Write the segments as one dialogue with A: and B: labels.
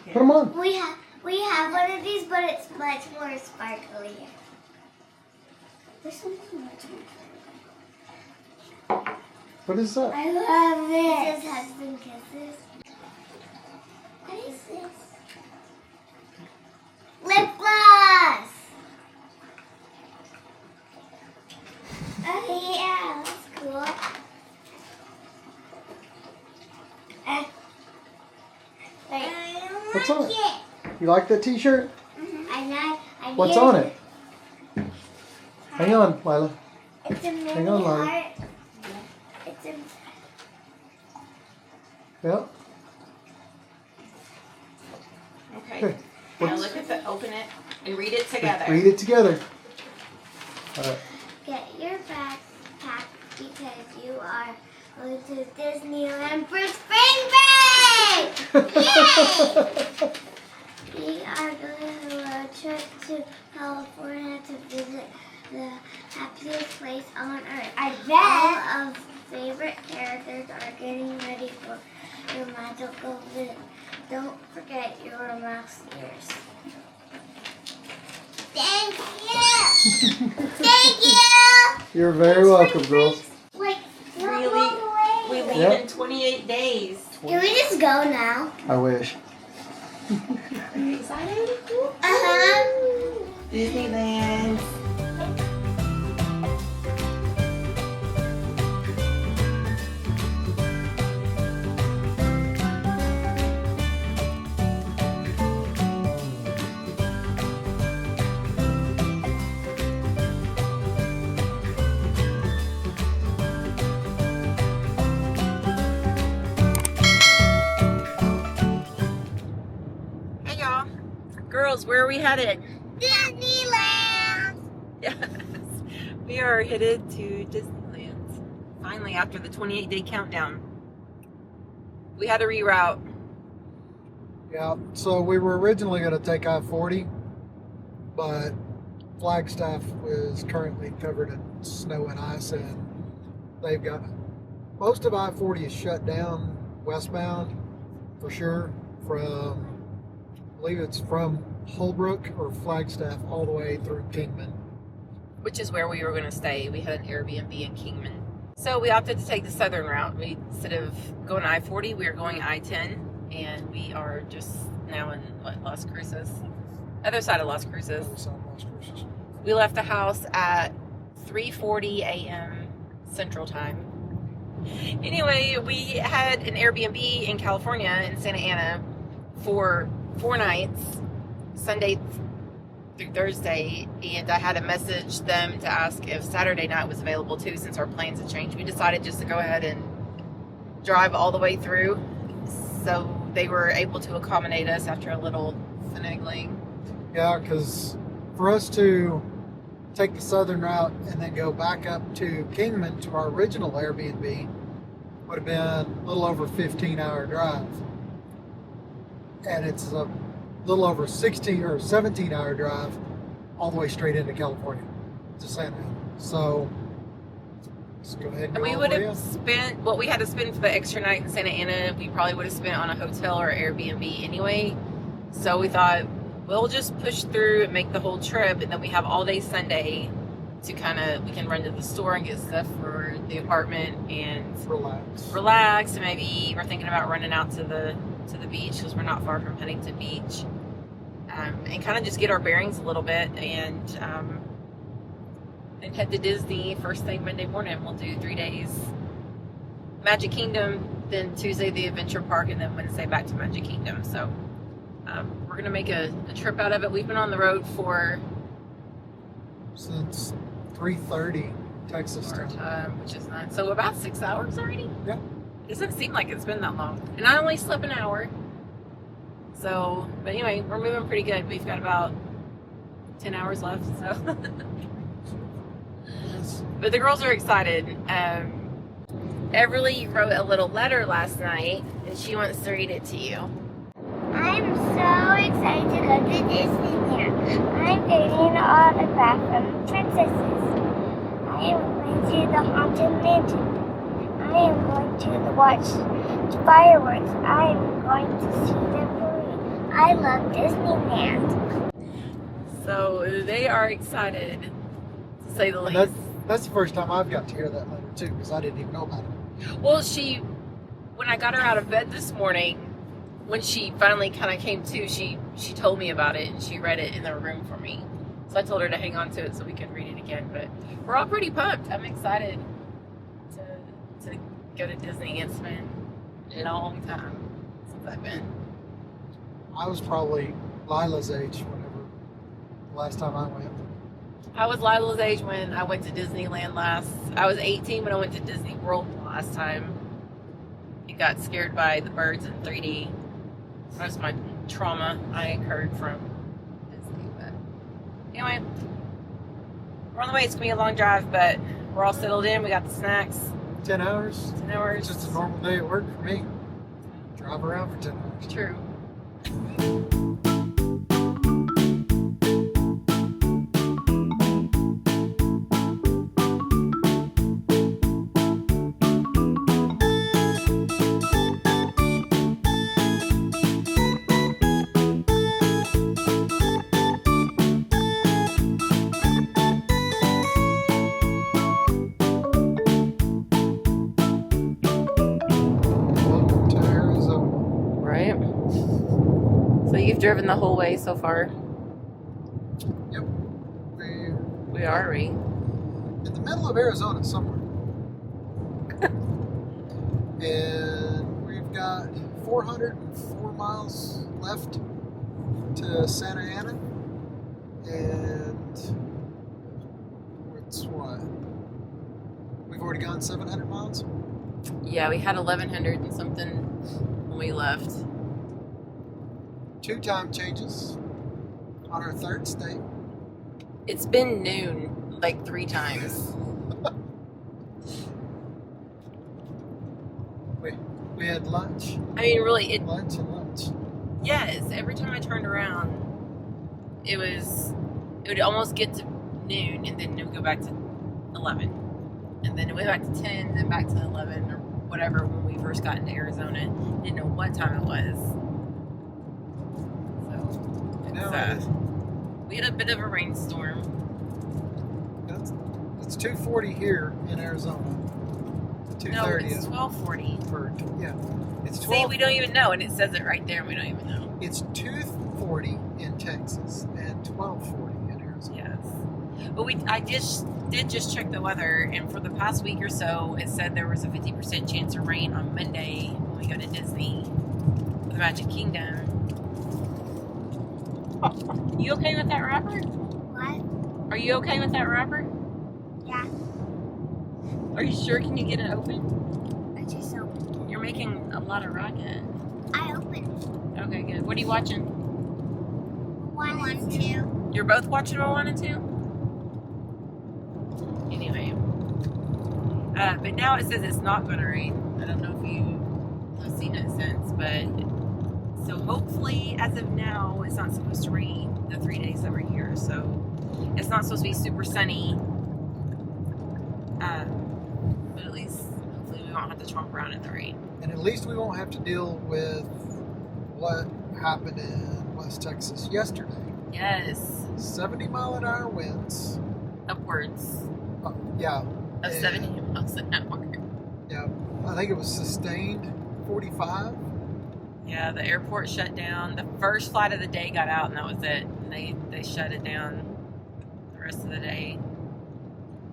A: kid.
B: Put them on.
C: We have one of these, but it's much more sparkly. There's something much more.
B: What is that?
C: I love this. It says Hugs and Kisses. What is this? Lip gloss. Oh yeah, that's cool.
B: What's on it? You like that T-shirt?
C: I
B: What's on it? Hang on, Lila.
C: It's a mini
B: Hang on, Lila.
C: heart. It's a...
B: Yep.
A: Okay. Now look at the, open it and read it together.
B: Read it together. All right.
C: Get your backpack because you are going to Disneyland for spring break! Yay! We are going on a trip to California to visit the happiest place on earth. I bet all of favorite characters are getting ready for your magical visit. Don't forget your mask ears. Thank you! Thank you!
B: You're very welcome, girls.
C: Like,
A: Really? We leave
B: Yep.
A: in 28 days.
C: Can we just go now?
B: I wish.
A: Are you excited?
C: Uh-huh.
A: Disneyland. Hey y'all. Girls, where are we headed?
C: Disneyland!
A: Yes. We are headed to Disneyland. Finally, after the 28-day countdown. We had to reroute.
B: Yeah, so we were originally going to take I-40, but Flagstaff is currently covered in snow and ice, and they've got most of I-40 is shut down westbound for sure from, I believe it's from Holbrook or Flagstaff all the way through Kingman.
A: Which is where we were going to stay. We had an Airbnb in Kingman. So we opted to take the southern route. Instead of going I-40, we are going I-10. And we are just now in Las Cruces. Other side of Las Cruces. We left the house at 3:40 a.m. Central Time. Anyway, we had an Airbnb in California in Santa Ana for 4 nights, Sunday through Thursday, and I had to message them to ask if Saturday night was available too, since our plans had changed. We decided just to go ahead and drive all the way through, so they were able to accommodate us after a little finagling.
B: Yeah, because for us to take the southern route and then go back up to Kingman to our original Airbnb would have been a little over a 15-hour drive. And it's a little over 16 or 17-hour drive all the way straight into California to Santa Ana. So let's go ahead and go
A: We
B: all
A: would
B: the way
A: have
B: up.
A: spent what we had to spend for the extra night in Santa Ana. We probably would have spent on a hotel or Airbnb anyway. So we thought we'll just push through and make the whole trip, and then we have all day Sunday to we can run to the store and get stuff for the apartment and relax. And maybe we're thinking about running out to the beach because we're not far from Huntington Beach, and kind of just get our bearings a little bit and head to Disney first thing Monday morning. We'll do 3 days Magic Kingdom, then Tuesday the Adventure Park, and then Wednesday back to Magic Kingdom. So we're gonna make a trip out of it. We've been on the road
B: since 3:30 Texas time,
A: which is nice. So about 6 hours already.
B: Yeah.
A: It doesn't seem like it's been that long, and I only slept an hour. So, but anyway, we're moving pretty good. We've got about 10 hours left. So, but the girls are excited. Everly wrote a little letter last night, and she wants to read it to you.
C: I'm so excited to go to Disneyland. I'm getting an autograph from the princesses. I am going to the Haunted Mansion. I am going to watch the fireworks. I am going to see the parade. I love Disneyland.
A: So they are excited, to say the
B: And
A: least.
B: that's the first time I've got to hear that letter too, because I didn't even know about it.
A: Well, when I got her out of bed this morning, when she finally kind of came to, she told me about it and she read it in the room for me. So I told her to hang on to it so we could read it again. But we're all pretty pumped. I'm excited to go to Disney. It's been a long time since I've been.
B: I was probably Lila's age whenever the last time I went.
A: I was Lila's age when I went to Disneyland last. I was 18 when I went to Disney World last time. I got scared by the birds in 3D. That was my trauma I incurred from Disney. But anyway, we're on the way. It's gonna be a long drive, but we're all settled in. We got the snacks.
B: 10 hours?
A: 10 hours.
B: It's just a normal day at work for me. Drive around for 10 hours.
A: True.
B: Welcome to Arizona.
A: Right. So you've driven the whole way so far.
B: Yep.
A: We are, we.
B: In the middle of Arizona somewhere. And we've got 404 miles left to Santa Ana. And it's what? We've already gone 700 miles?
A: Yeah, we had 1,100 and something when we left.
B: 2 time changes on our 3rd state.
A: It's been noon like 3 times.
B: We had lunch.
A: I mean, really,
B: Lunch and lunch.
A: yes, every time I turned around, it would almost get to noon and then it would go back to 11. And then it went back to 10, then back to 11 or whatever when we first got into Arizona. Didn't know what time it was. So, it's, we had a bit of a rainstorm.
B: It's 2:40 here in Arizona. 2:30.
A: No, it's 12:40.
B: Yeah, it's 12.
A: See, we don't even know, and it says it right there, and we don't even know.
B: It's 2:40 in Texas and 12:40 in Arizona.
A: Yes. But I did just check the weather, and for the past week or so, it said there was a 50% chance of rain on Monday when we go to Disney, the Magic Kingdom. You okay with that wrapper?
C: What?
A: Are you okay with that wrapper?
C: Yeah.
A: Are you sure? Can you get it open?
C: I just opened.
A: You're making a lot of racket.
C: I opened.
A: Okay, good. What are you watching?
C: 1 and 2.
A: You're both watching Moana too? Anyway. But now it says it's not going to rain. I don't know if you have seen it since, but so hopefully as of now it's not supposed to rain the 3 days that we're here. So it's not supposed to be super sunny. But at least hopefully we won't have to tromp around in the rain.
B: And at least we won't have to deal with what happened in West Texas yesterday.
A: Yes.
B: 70-mile-an-hour winds.
A: Upwards
B: Yeah.
A: of 70 miles an hour.
B: Yeah. I think it was sustained 45.
A: Yeah, the airport shut down. The first flight of the day got out, and that was it. And they shut it down the rest of the day.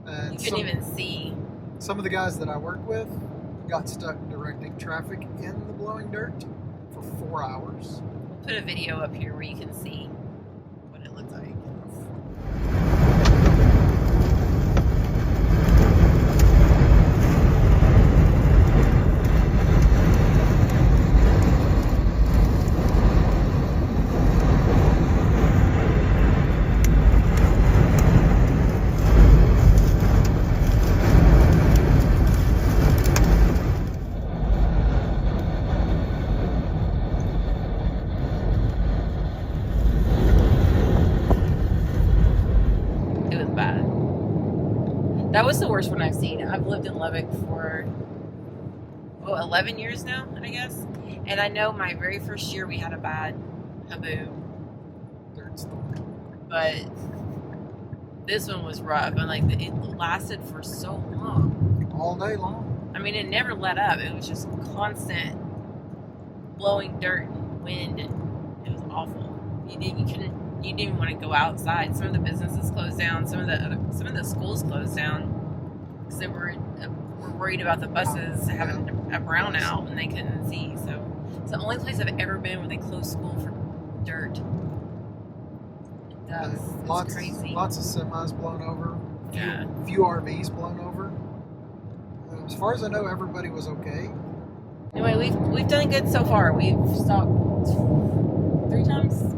B: And
A: You couldn't even see.
B: Some of the guys that I work with got stuck directing traffic in the blowing dirt for 4 hours.
A: We'll put a video up here where you can see what it looks like. That was the worst one I've seen. I've lived in Lubbock for 11 years now, I guess. And I know my very first year we had a bad Haboom.
B: Dirt storm.
A: But this one was rough, and like it lasted for so long.
B: All day long.
A: I mean, it never let up. It was just constant blowing dirt and wind, and it was awful. You didn't even want to go outside. Some of the businesses closed down. Some of the schools closed down because they were worried about the buses having a brownout and they couldn't see. So it's the only place I've ever been where they closed school for dirt. It does. It's crazy.
B: Lots of semis blown over.
A: Yeah.
B: Few RVs blown over. As far as I know, everybody was okay.
A: Anyway, we've done good so far. We've stopped 3 times.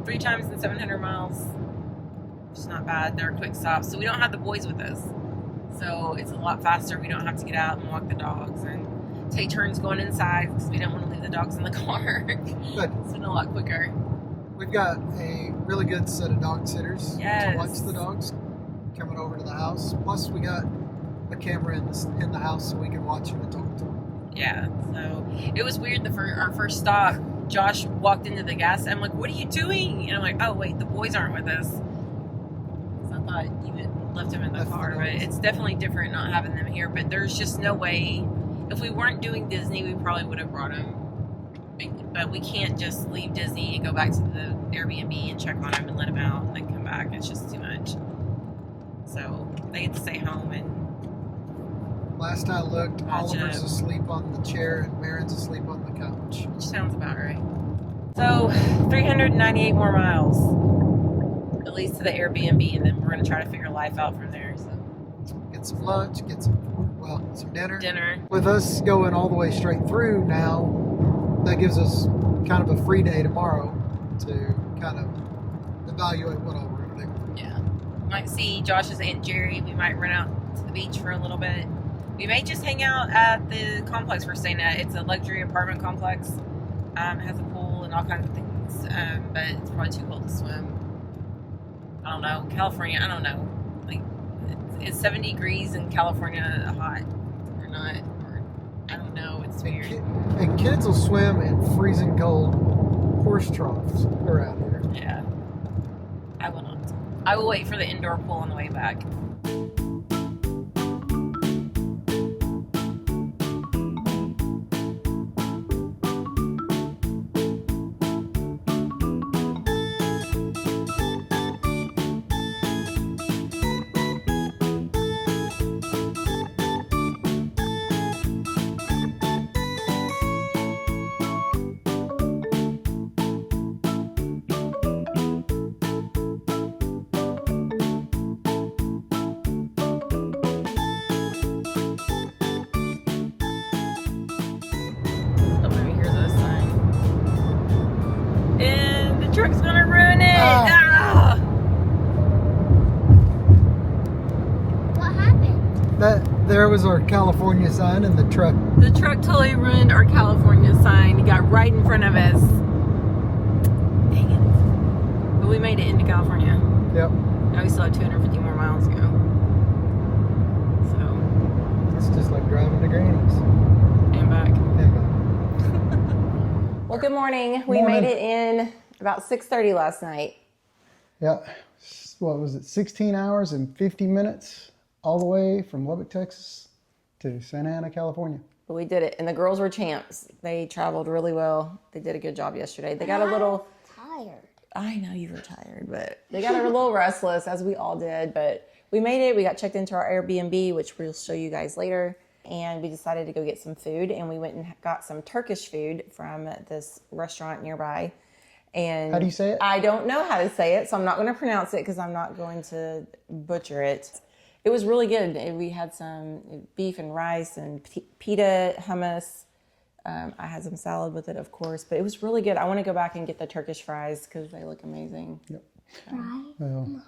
A: 3 times in 700 miles. It's not bad. They're quick stops. So we don't have the boys with us. So it's a lot faster. We don't have to get out and walk the dogs and take turns going inside because we don't want to leave the dogs in the car.
B: But
A: it's been a lot quicker.
B: We've got a really good set of dog sitters
A: Yes.
B: to watch the dogs coming over to the house. Plus, we got a camera in the house so we can watch them and talk to them.
A: Yeah, so it was weird. Our first stop, Josh walked into the gas. I'm like, "What are you doing?" And I'm like, "Oh wait, the boys aren't with us." So I thought you had left them in the car, but it's definitely different not having them here. But there's just no way. If we weren't doing Disney, we probably would have brought them. But we can't just leave Disney and go back to the Airbnb and check on them and let them out and then come back. It's just too much. So they get to stay home and.
B: Last I looked, Oliver's asleep on the chair and Marin's asleep on the couch.
A: Which sounds about right. So, 398 more miles. At least to the Airbnb, and then we're going to try to figure life out from there. So.
B: Get some lunch, some dinner.
A: Dinner.
B: With us going all the way straight through now, that gives us kind of a free day tomorrow to kind of evaluate what all we're going to do.
A: Yeah. Might see Josh's Aunt Jerry. We might run out to the beach for a little bit. We may just hang out at the complex we're staying at. It's a luxury apartment complex. It has a pool and all kinds of things, but it's probably too cold to swim. I don't know. California, I don't know. Like, is 70 degrees in California hot or not? Or, I don't know. It's weird.
B: And kids will swim in freezing cold horse troughs around here.
A: Yeah. I will not. I will wait for the indoor pool on the way back. Truck's gonna ruin it. Ah.
C: What happened?
B: There was our California sign in the truck.
A: The truck totally ruined our California sign. It got right in front of us. Dang it. But we made it into California.
B: Yep.
A: Now we still have 250 more miles to go. So.
B: It's just like driving to Granny's.
A: And back.
D: Well, good morning. We made it in about 6:30 last night.
B: Yeah. What was it? 16 hours and 50 minutes all the way from Lubbock, Texas to Santa Ana, California.
D: But we did it, and the girls were champs. They traveled really well. They did a good job yesterday. They got a little
C: tired.
D: I know you were tired, but they got a little restless, as we all did. But we made it. We got checked into our Airbnb, which we'll show you guys later. And we decided to go get some food, and we went and got some Turkish food from this restaurant nearby. And
B: how do you say it?
D: I don't know how to say it, so I'm not going to pronounce it because I'm not going to butcher it. It was really good. We had some beef and rice and pita, hummus. I had some salad with it, of course, but it was really good. I want to go back and get the Turkish fries because they look amazing.
B: Yep. Well,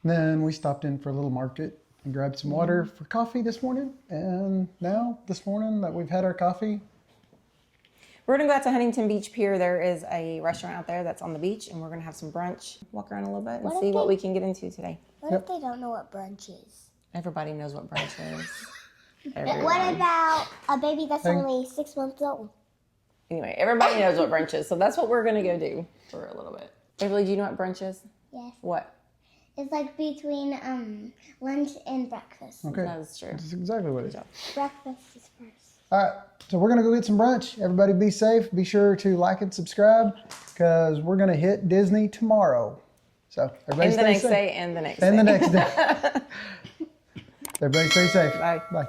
B: then we stopped in for a little market and grabbed some water for coffee this morning. And now, this morning that we've had our coffee,
D: we're going to go out to Huntington Beach Pier. There is a restaurant out there that's on the beach, and we're going to have some brunch, walk around a little bit, and see what we can get into today.
C: What if they don't know what brunch is?
D: Everybody knows what brunch is.
C: But what about a baby that's only 6 months old?
D: Anyway, everybody knows what brunch is, so that's what we're gonna go do for a little bit. Beverly, do you know what brunch is?
C: Yes.
D: What?
C: It's like between lunch and breakfast.
E: Okay.
D: That's true.
E: That's exactly what it is.
C: Breakfast is first.
E: All right, so we're gonna go get some brunch. Everybody be safe. Be sure to like and subscribe because we're gonna hit Disney tomorrow. So everybody
D: And the
E: stay
D: next
E: safe.
D: day, and the next day.
E: And the next day. Everybody stay safe.
D: Bye.
E: Bye.